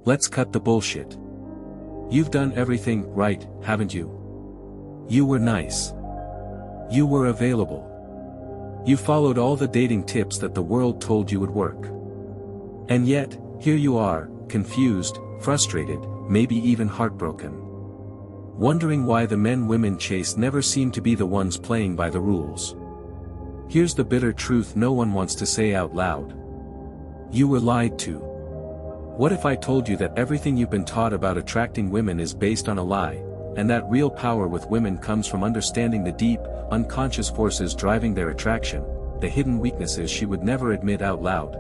Let's cut the bullshit. You've done everything right, haven't you? You were nice. You were available. You followed all the dating tips that the world told you would work. And yet, here you are, confused, frustrated, maybe even heartbroken. Wondering why the men women chase never seem to be the ones playing by the rules. Here's the bitter truth no one wants to say out loud. You were lied to. What if I told you that everything you've been taught about attracting women is based on a lie, and that real power with women comes from understanding the deep, unconscious forces driving their attraction, the hidden weaknesses she would never admit out loud?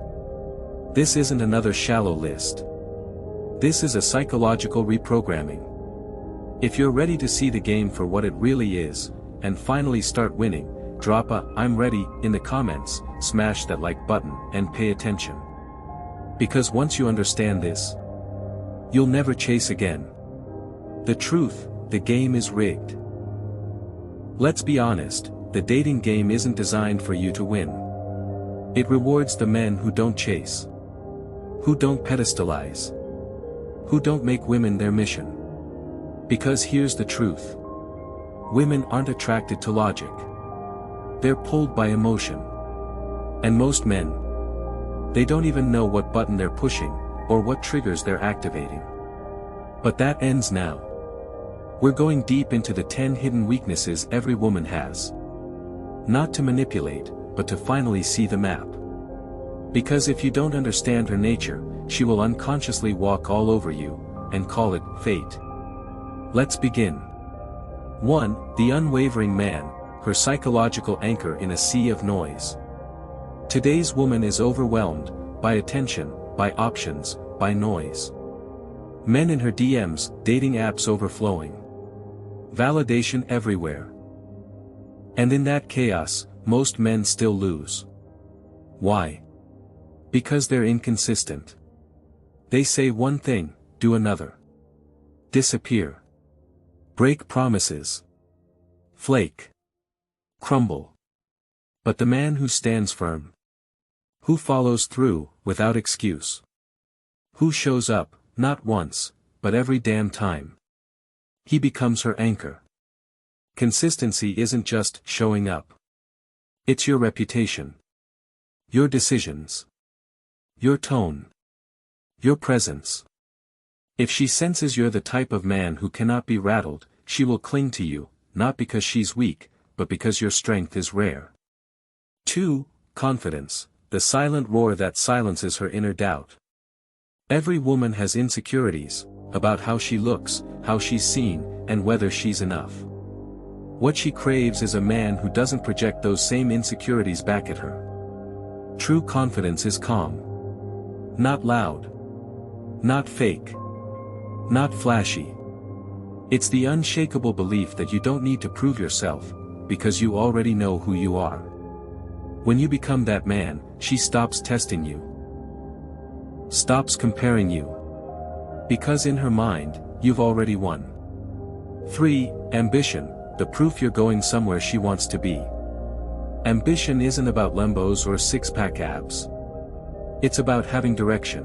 This isn't another shallow list. This is a psychological reprogramming. If you're ready to see the game for what it really is, and finally start winning, drop a "I'm ready" in the comments, smash that like button, and pay attention. Because once you understand this, you'll never chase again. The truth, the game is rigged. Let's be honest, the dating game isn't designed for you to win. It rewards the men who don't chase, who don't pedestalize, who don't make women their mission. Because here's the truth. Women aren't attracted to logic. They're pulled by emotion. And most men, they don't even know what button they're pushing, or what triggers they're activating. But that ends now. We're going deep into the 10 hidden weaknesses every woman has. Not to manipulate, but to finally see the map. Because if you don't understand her nature, she will unconsciously walk all over you, and call it fate. Let's begin. 1. The unwavering man, her psychological anchor in a sea of noise. Today's woman is overwhelmed, by attention, by options, by noise. Men in her DMs, dating apps overflowing. Validation everywhere. And in that chaos, most men still lose. Why? Because they're inconsistent. They say one thing, do another. Disappear. Break promises. Flake. Crumble. But the man who stands firm, who follows through, without excuse, who shows up, not once, but every damn time, he becomes her anchor. Consistency isn't just showing up. It's your reputation. Your decisions. Your tone. Your presence. If she senses you're the type of man who cannot be rattled, she will cling to you, not because she's weak, but because your strength is rare. 2. Confidence, the silent roar that silences her inner doubt. Every woman has insecurities, about how she looks, how she's seen, and whether she's enough. What she craves is a man who doesn't project those same insecurities back at her. True confidence is calm. Not loud. Not fake. Not flashy. It's the unshakable belief that you don't need to prove yourself, because you already know who you are. When you become that man, she stops testing you. Stops comparing you. Because in her mind, you've already won. 3. Ambition, the proof you're going somewhere she wants to be. Ambition isn't about Lambos or six-pack abs. It's about having direction.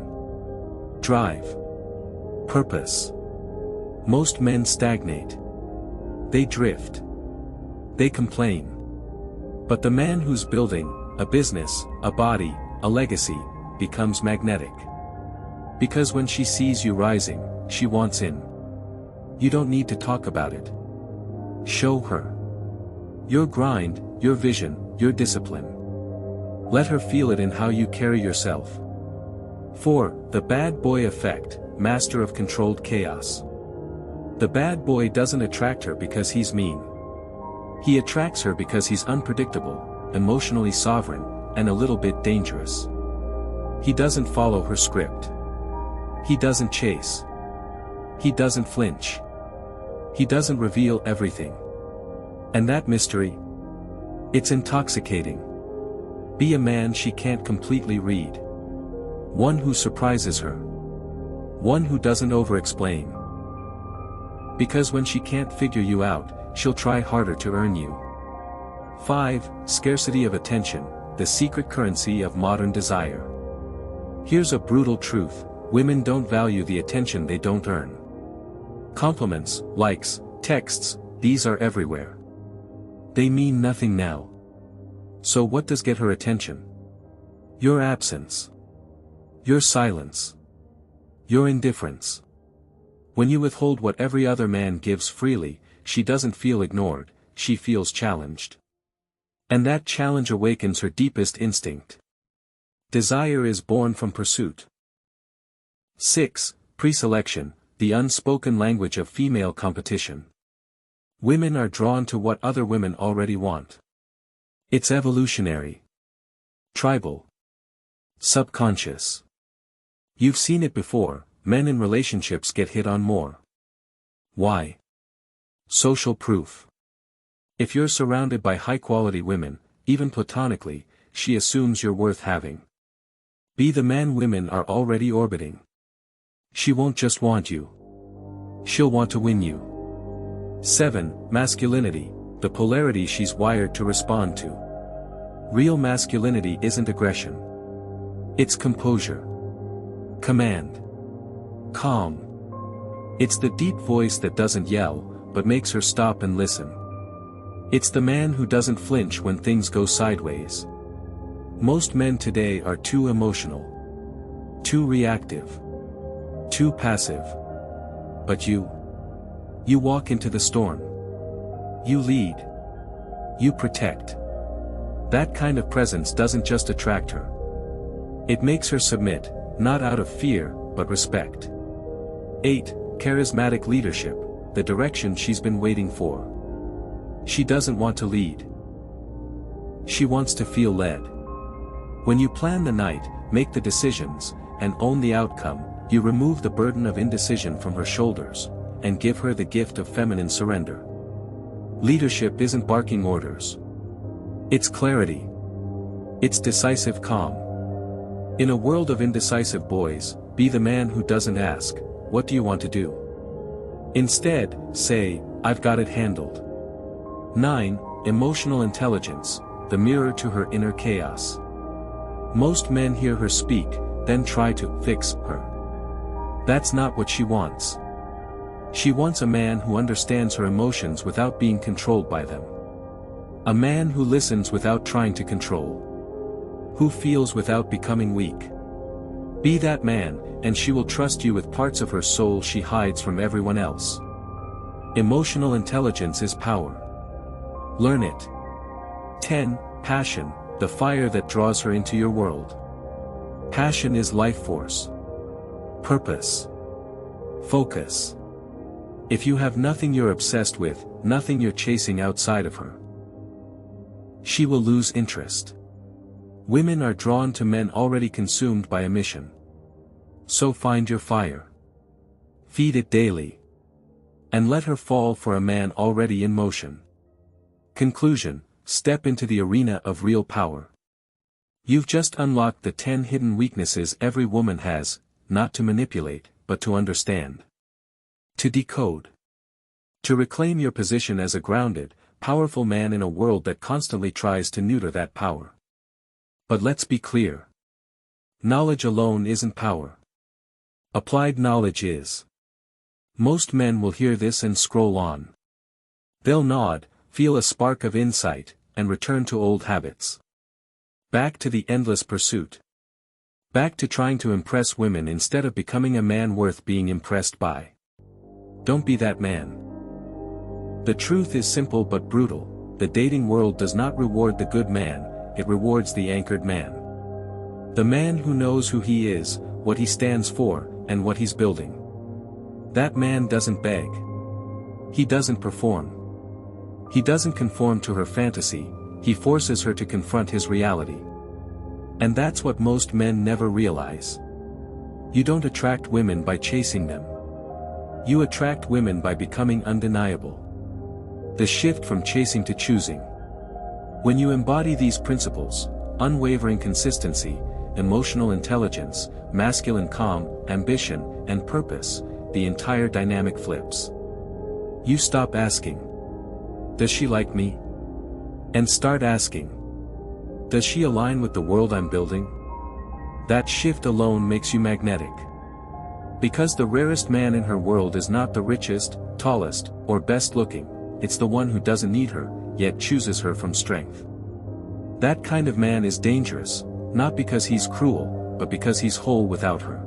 Drive. Purpose. Most men stagnate. They drift. They complain. But the man who's building a business, a body, a legacy, becomes magnetic. Because when she sees you rising, she wants in. You don't need to talk about it. Show her. Your grind, your vision, your discipline. Let her feel it in how you carry yourself. 4. The bad boy effect, master of controlled chaos. The bad boy doesn't attract her because he's mean. He attracts her because he's unpredictable, emotionally sovereign, and a little bit dangerous. He doesn't follow her script. He doesn't chase. He doesn't flinch. He doesn't reveal everything. And that mystery? It's intoxicating. Be a man she can't completely read. One who surprises her. One who doesn't over-explain. Because when she can't figure you out, she'll try harder to earn you. 5. Scarcity of attention, the secret currency of modern desire. Here's a brutal truth, Women don't value the attention they don't earn. Compliments, likes, texts, these are everywhere. They mean nothing now. So what does get her attention? Your absence. Your silence. Your indifference. When you withhold what every other man gives freely, she doesn't feel ignored, she feels challenged. And that challenge awakens her deepest instinct. Desire is born from pursuit. 6. Preselection, the unspoken language of female competition. Women are drawn to what other women already want. It's evolutionary. Tribal. Subconscious. You've seen it before, men in relationships get hit on more. Why? Social proof. If you're surrounded by high-quality women, even platonically, she assumes you're worth having. Be the man women are already orbiting. She won't just want you. She'll want to win you. 7. Masculinity, the polarity she's wired to respond to. Real masculinity isn't aggression. It's composure. Command. Calm. It's the deep voice that doesn't yell, but makes her stop and listen. It's the man who doesn't flinch when things go sideways. Most men today are too emotional. Too reactive. Too passive. But you walk into the storm. You lead. You protect. That kind of presence doesn't just attract her. It makes her submit, not out of fear, but respect. 8. Charismatic leadership, the direction she's been waiting for. She doesn't want to lead. She wants to feel led. When you plan the night, make the decisions, and own the outcome, you remove the burden of indecision from her shoulders, and give her the gift of feminine surrender. Leadership isn't barking orders. It's clarity. It's decisive calm. In a world of indecisive boys, be the man who doesn't ask, "What do you want to do?" Instead, say, "I've got it handled." 9. Emotional intelligence, the mirror to her inner chaos. Most men hear her speak, then try to fix her. That's not what she wants. She wants a man who understands her emotions without being controlled by them. A man who listens without trying to control. Who feels without becoming weak. Be that man, and she will trust you with parts of her soul she hides from everyone else. Emotional intelligence is power. Learn it. 10. Passion, the fire that draws her into your world. Passion is life force. Purpose. Focus. If you have nothing you're obsessed with, nothing you're chasing outside of her, she will lose interest. Women are drawn to men already consumed by a mission. So find your fire. Feed it daily. And let her fall for a man already in motion. Conclusion, step into the arena of real power. You've just unlocked the 10 hidden weaknesses every woman has, not to manipulate, but to understand. To decode. To reclaim your position as a grounded, powerful man in a world that constantly tries to neuter that power. But let's be clear. Knowledge alone isn't power. Applied knowledge is. Most men will hear this and scroll on. They'll nod, feel a spark of insight, and return to old habits. Back to the endless pursuit. Back to trying to impress women instead of becoming a man worth being impressed by. Don't be that man. The truth is simple but brutal. The dating world does not reward the good man, it rewards the anchored man. The man who knows who he is, what he stands for, and what he's building. That man doesn't beg. He doesn't perform. He doesn't conform to her fantasy, he forces her to confront his reality. And that's what most men never realize. You don't attract women by chasing them. You attract women by becoming undeniable. The shift from chasing to choosing. When you embody these principles, unwavering consistency, emotional intelligence, masculine calm, ambition, and purpose, the entire dynamic flips. You stop asking, "Does she like me?" and start asking, "Does she align with the world I'm building?" That shift alone makes you magnetic. Because the rarest man in her world is not the richest, tallest, or best looking, it's the one who doesn't need her, yet chooses her from strength. That kind of man is dangerous, not because he's cruel, but because he's whole without her.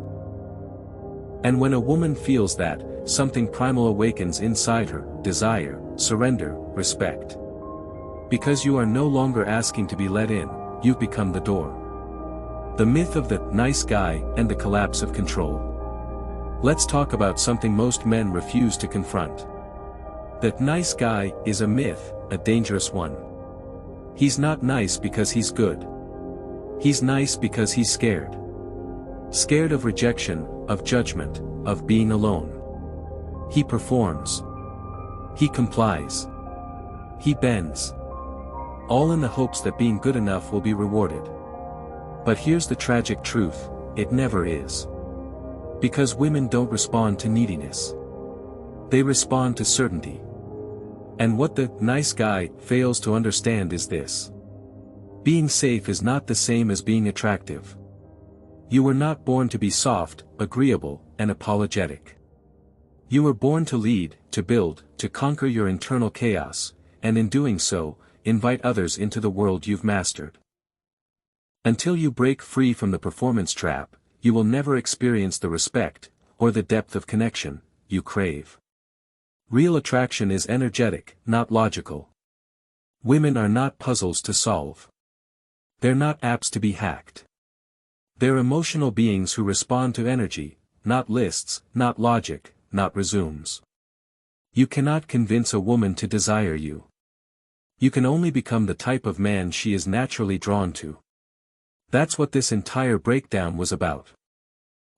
And when a woman feels that, something primal awakens inside her: desire, surrender, respect. Because you are no longer asking to be let in, you've become the door. The myth of the nice guy and the collapse of control. Let's talk about something most men refuse to confront. That nice guy is a myth, a dangerous one. He's not nice because he's good. He's nice because he's scared. Scared of rejection, of judgment, of being alone. He performs. He complies. He bends. All in the hopes that being good enough will be rewarded. But here's the tragic truth: it never is. Because women don't respond to neediness. They respond to certainty. And what the nice guy fails to understand is this: being safe is not the same as being attractive. You were not born to be soft, agreeable, and apologetic. You were born to lead, to build, to conquer your internal chaos, and in doing so, invite others into the world you've mastered. Until you break free from the performance trap, you will never experience the respect, or the depth of connection, you crave. Real attraction is energetic, not logical. Women are not puzzles to solve. They're not apps to be hacked. They're emotional beings who respond to energy, not lists, not logic, not resumes. You cannot convince a woman to desire you. You can only become the type of man she is naturally drawn to. That's what this entire breakdown was about.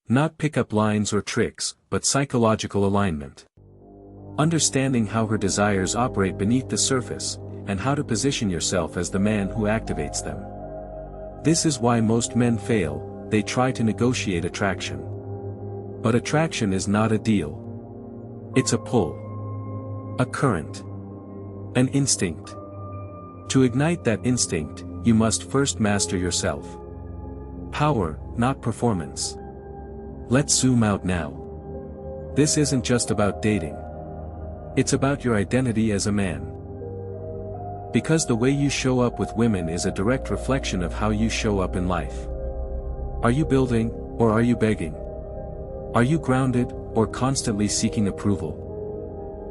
Not pickup lines or tricks, but psychological alignment. Understanding how her desires operate beneath the surface, and how to position yourself as the man who activates them. This is why most men fail. They try to negotiate attraction. But attraction is not a deal. It's a pull. A current. An instinct. To ignite that instinct, you must first master yourself. Power, not performance. Let's zoom out now. This isn't just about dating. It's about your identity as a man. Because the way you show up with women is a direct reflection of how you show up in life. Are you building, or are you begging? Are you grounded, or constantly seeking approval?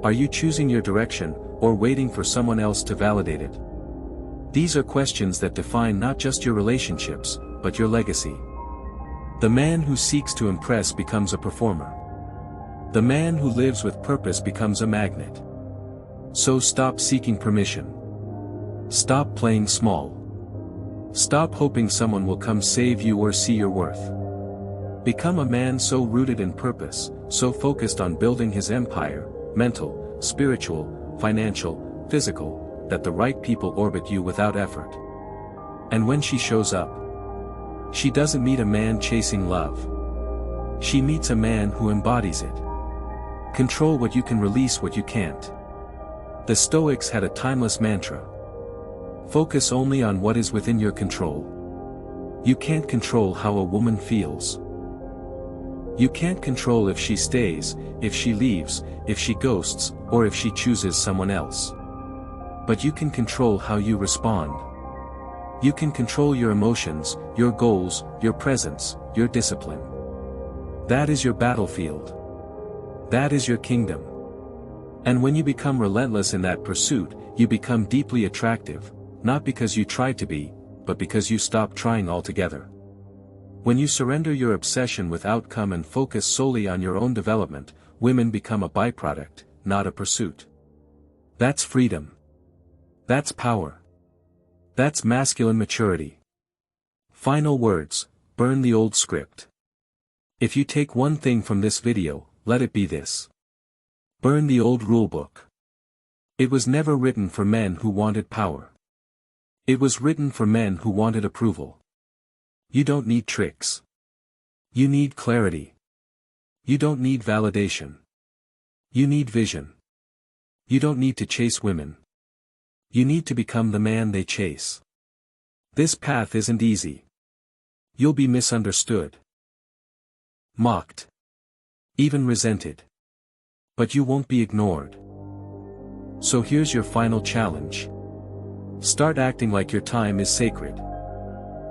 Are you choosing your direction, or waiting for someone else to validate it? These are questions that define not just your relationships, but your legacy. The man who seeks to impress becomes a performer. The man who lives with purpose becomes a magnet. So stop seeking permission. Stop playing small. Stop hoping someone will come save you or see your worth. Become a man so rooted in purpose, so focused on building his empire, mental, spiritual, financial, physical, that the right people orbit you without effort. And when she shows up, she doesn't meet a man chasing love. She meets a man who embodies it. Control what you can, release what you can't. The Stoics had a timeless mantra. Focus only on what is within your control. You can't control how a woman feels. You can't control if she stays, if she leaves, if she ghosts, or if she chooses someone else. But you can control how you respond. You can control your emotions, your goals, your presence, your discipline. That is your battlefield. That is your kingdom. And when you become relentless in that pursuit, you become deeply attractive, not because you tried to be, but because you stop trying altogether. When you surrender your obsession with outcome and focus solely on your own development, women become a byproduct, not a pursuit. That's freedom. That's power. That's masculine maturity. Final words: burn the old script. If you take one thing from this video, let it be this. Burn the old rulebook. It was never written for men who wanted power. It was written for men who wanted approval. You don't need tricks. You need clarity. You don't need validation. You need vision. You don't need to chase women. You need to become the man they chase. This path isn't easy. You'll be misunderstood. Mocked. even resented. But you won't be ignored. So here's your final challenge. Start acting like your time is sacred.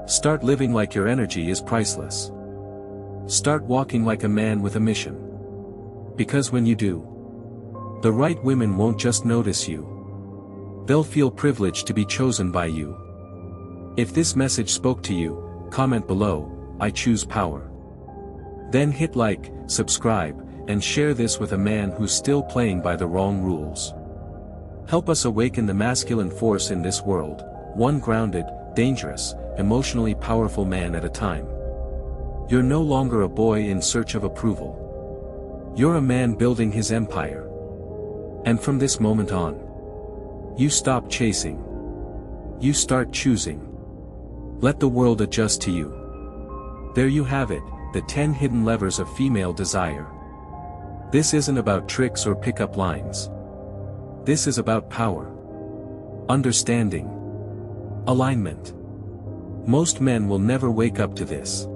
Start living like your energy is priceless. Start walking like a man with a mission. Because when you do, the right women won't just notice you. They'll feel privileged to be chosen by you. If this message spoke to you, comment below, "I choose power." Then hit like, subscribe, and share this with a man who's still playing by the wrong rules. Help us awaken the masculine force in this world, one grounded, dangerous, emotionally powerful man at a time. You're no longer a boy in search of approval. You're a man building his empire. And from this moment on, you stop chasing. You start choosing. Let the world adjust to you. There you have it, the 10 hidden levers of female desire. This isn't about tricks or pickup lines. This is about power, understanding, alignment. Most men will never wake up to this.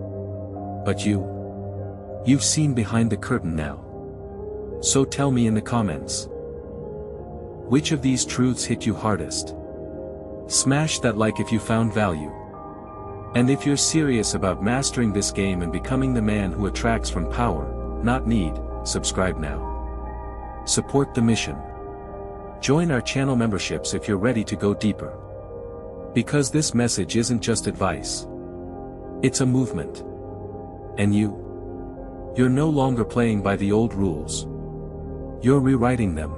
But you've seen behind the curtain now. So tell me in the comments, which of these truths hit you hardest? Smash that like if you found value. And if you're serious about mastering this game and becoming the man who attracts from power, not need, subscribe now. Support the mission. Join our channel memberships if you're ready to go deeper. Because this message isn't just advice. It's a movement. And you're no longer playing by the old rules. You're rewriting them.